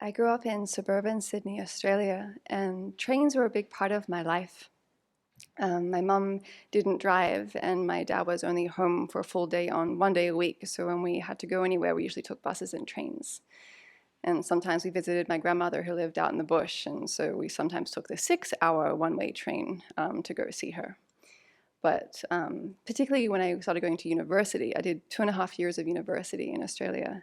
I grew up in suburban Sydney, Australia, and trains were a big part of my life. My mum didn't drive, and my dad was only home for a full day on 1 day a week. So when we had to go anywhere, we usually took buses and trains. And sometimes we visited my grandmother who lived out in the bush, and so we sometimes took the 6 hour one-way train to go see her. But particularly when I started going to university, I did 2.5 years of university in Australia.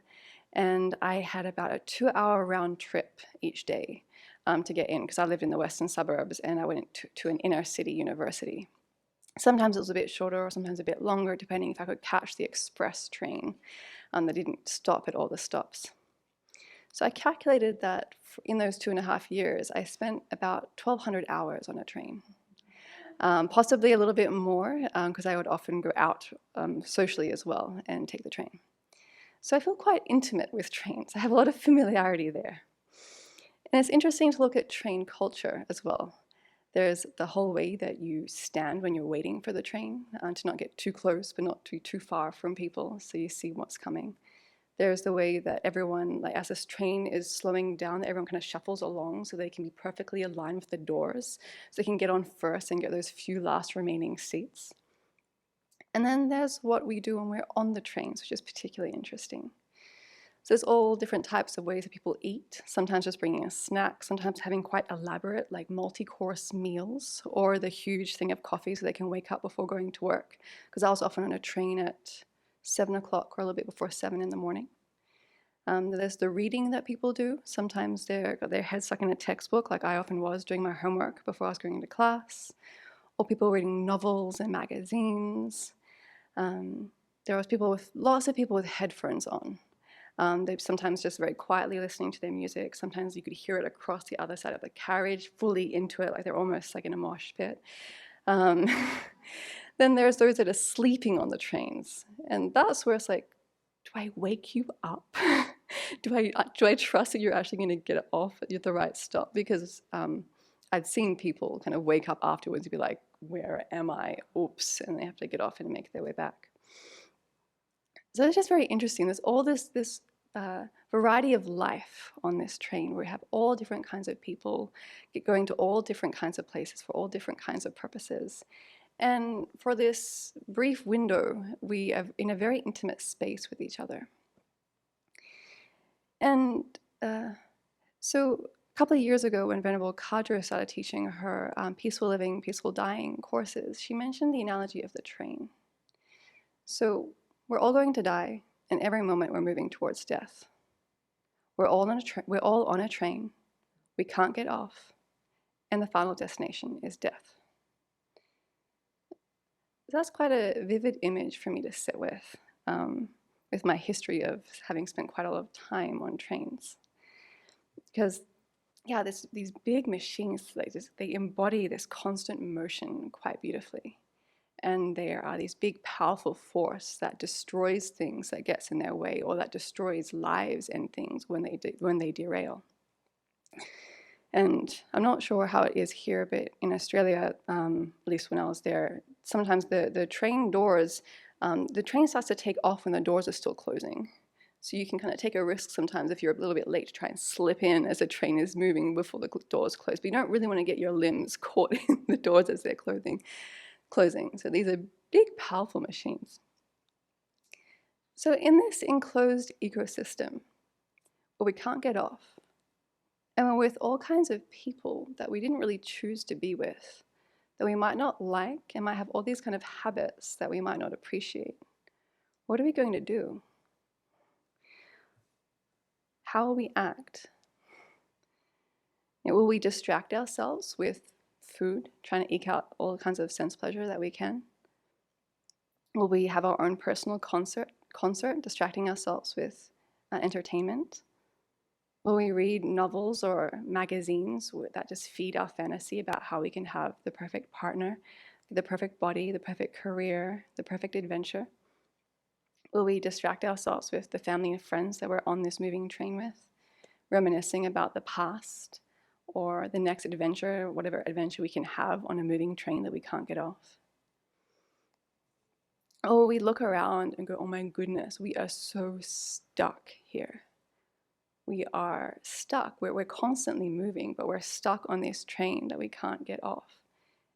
And I had about a 2 hour round trip each day to get in because I lived in the western suburbs and I went to an inner city university. Sometimes it was a bit shorter or sometimes a bit longer, depending if I could catch the express train that didn't stop at all the stops. So I calculated that in those 2.5 years, I spent about 1,200 hours on a train. Possibly a little bit more because I would often go out socially as well and take the train. So I feel quite intimate with trains. I have a lot of familiarity there. And it's interesting to look at train culture as well. There's the whole way that you stand when you're waiting for the train to not get too close but not too far from people so you see what's coming. There's the way that everyone, like as this train is slowing down, everyone kind of shuffles along so they can be perfectly aligned with the doors so they can get on first and get those few last remaining seats. And then there's what we do when we're on the trains, which is particularly interesting. So there's all different types of ways that people eat, sometimes just bringing a snack, sometimes having quite elaborate, like multi-course meals, or the huge thing of coffee so they can wake up before going to work. Because I was often on a train at 7 o'clock or a little bit before 7 in the morning. There's the reading that people do. Sometimes they've got their head stuck in a textbook, like I often was doing my homework before I was going into class, or people reading novels and magazines. There was lots of people with headphones on. They sometimes just very quietly listening to their music. Sometimes you could hear it across the other side of the carriage, fully into it, like they're almost like in a mosh pit. Um, then there's those that are sleeping on the trains. And that's where it's like, do I wake you up? do I trust that you're actually going to get off at the right stop? Because I've seen people kind of wake up afterwards and be like, where am I? Oops. And they have to get off and make their way back. So it's just very interesting. There's all this variety of life on this train where we have all different kinds of people going to all different kinds of places for all different kinds of purposes. And for this brief window, we are in a very intimate space with each other. And so a couple of years ago when Venerable Kadra started teaching her Peaceful Living, Peaceful Dying courses, she mentioned the analogy of the train. So we're all going to die, and every moment we're moving towards death. We're all on a train. We can't get off, and the final destination is death. That's quite a vivid image for me to sit with my history of having spent quite a lot of time on trains. Because, yeah, these big machines, they embody this constant motion quite beautifully. And there are these big, powerful force that destroys things that gets in their way, or that destroys lives and things when they derail. And I'm not sure how it is here, but in Australia, at least when I was there, sometimes the train doors, the train starts to take off when the doors are still closing. So you can kind of take a risk sometimes if you're a little bit late to try and slip in as the train is moving before the doors close. But you don't really want to get your limbs caught in the doors as they're closing. So these are big, powerful machines. So in this enclosed ecosystem, where we can't get off, and we're with all kinds of people that we didn't really choose to be with, that we might not like and might have all these kind of habits that we might not appreciate, what are we going to do? How will we act? Will we distract ourselves with food, trying to eke out all kinds of sense pleasure that we can? Will we have our own personal concert, distracting ourselves with entertainment? Will we read novels or magazines that just feed our fantasy about how we can have the perfect partner, the perfect body, the perfect career, the perfect adventure? Will we distract ourselves with the family and friends that we're on this moving train with, reminiscing about the past or the next adventure, whatever adventure we can have on a moving train that we can't get off? Or we look around and go, oh my goodness, we are so stuck here. we are stuck. We're constantly moving, but we're stuck on this train that we can't get off.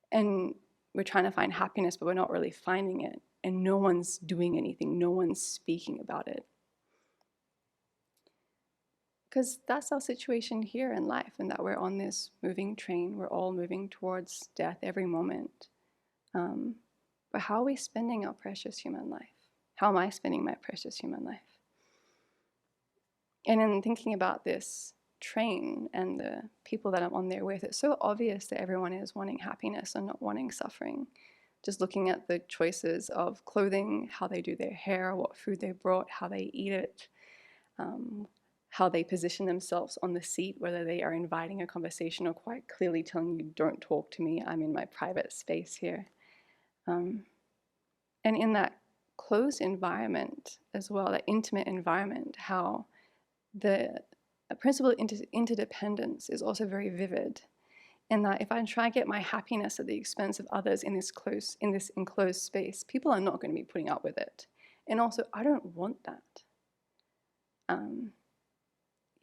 And we're trying to find happiness, but we're not really finding it. And no one's doing anything. No one's speaking about it. Because that's our situation here in life, and that we're on this moving train. We're all moving towards death every moment. But how are we spending our precious human life? How am I spending my precious human life? And in thinking about this train and the people that I'm on there with, it's so obvious that everyone is wanting happiness and not wanting suffering. Just looking at the choices of clothing, how they do their hair, what food they brought, how they eat it, how they position themselves on the seat, whether they are inviting a conversation or quite clearly telling you, don't talk to me, I'm in my private space here. And in that closed environment as well, that intimate environment, how the principle of interdependence is also very vivid, in that if I try to get my happiness at the expense of others in this enclosed space, people are not going to be putting up with it. And also, I don't want that.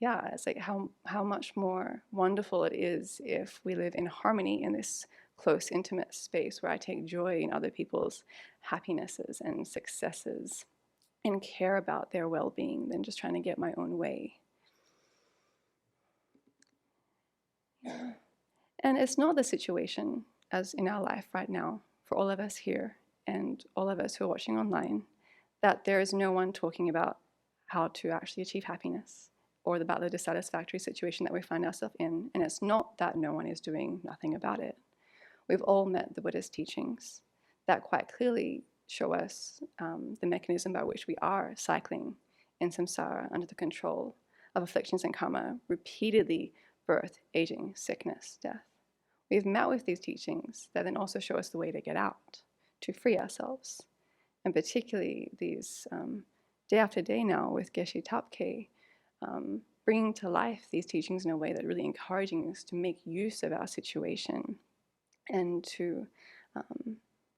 Yeah, it's like how much more wonderful it is if we live in harmony in this close, intimate space where I take joy in other people's happinesses and successes and care about their well-being than just trying to get my own way. Yeah. And it's not the situation as in our life right now for all of us here and all of us who are watching online, that there is no one talking about how to actually achieve happiness or about the dissatisfactory situation that we find ourselves in. And it's not that no one is doing nothing about it. We've all met the Buddha's teachings that quite clearly show us the mechanism by which we are cycling in samsara under the control of afflictions and karma, repeatedly birth, aging, sickness, death. We've met with these teachings that then also show us the way to get out, to free ourselves. And particularly these day after day now with Geshe Tapke, bringing to life these teachings in a way that really encouraging us to make use of our situation and to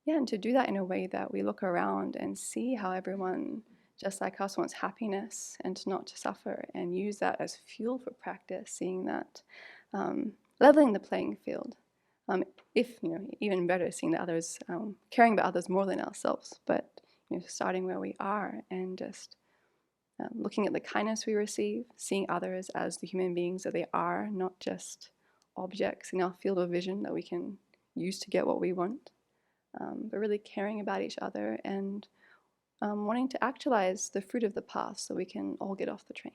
do that in a way that we look around and see how everyone just like us wants happiness and not to suffer, and use that as fuel for practice, seeing that leveling the playing field. If, even better, seeing that others, caring about others more than ourselves, but starting where we are and just looking at the kindness we receive, seeing others as the human beings that they are, not just objects in our field of vision that we can use to get what we want, but really caring about each other and wanting to actualize the fruit of the past so we can all get off the train.